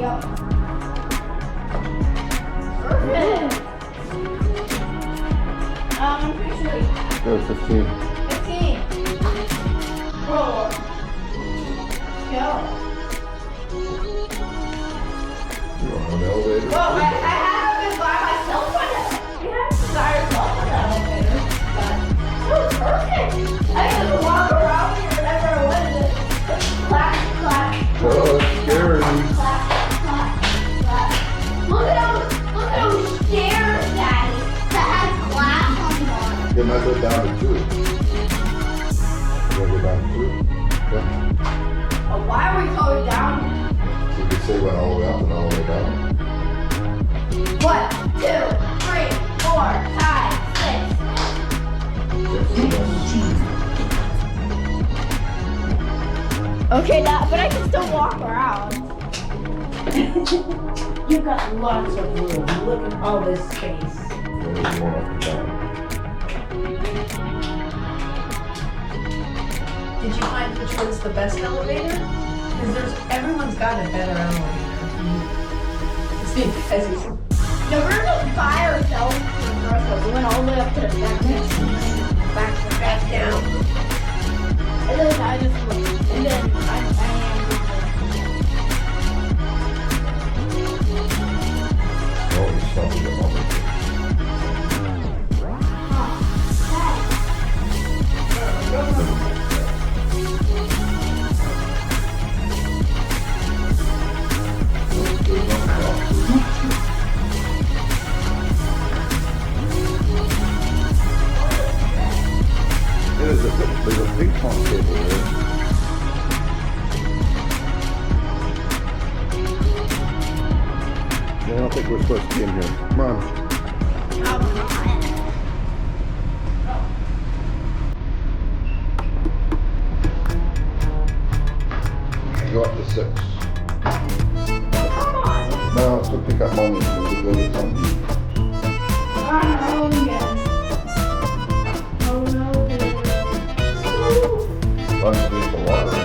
Yep. Perfect. I'm pretty sure. Go 15. 15. Roll. Go. You're on an elevator. Well, I haven't been by myself on it. We haven't been by ourselves on that elevator. But it was perfect. I could just walk around here whenever I wanted to. Clap, clap. Oh, it's scary. Clap, clap, clap. Look at those stairs, Daddy, that had glass on them. You might go down to 2. You want to go down to 2? Yeah. Oh, why are we going down? So you could say went all the way up and all the way down. 1, 2, 3, 4, 5, 6. Okay, but I can still walk around. You've got lots of room. Look at all this space. There's one up and down. Did you find which one's the best elevator? Because everyone's got a better elevator. See, as you said. No, we're just by ourselves for the first one. We went all the way up to the back down. And then I just looked. And then I am. Oh, he's stopping the moment. There's a ping pong table there. I don't think we're supposed to be in here. Come on. Go up to 6. No, let's go pick up mommy and we'll go get something. Oh, yes. Oh, no. Let's drink the water.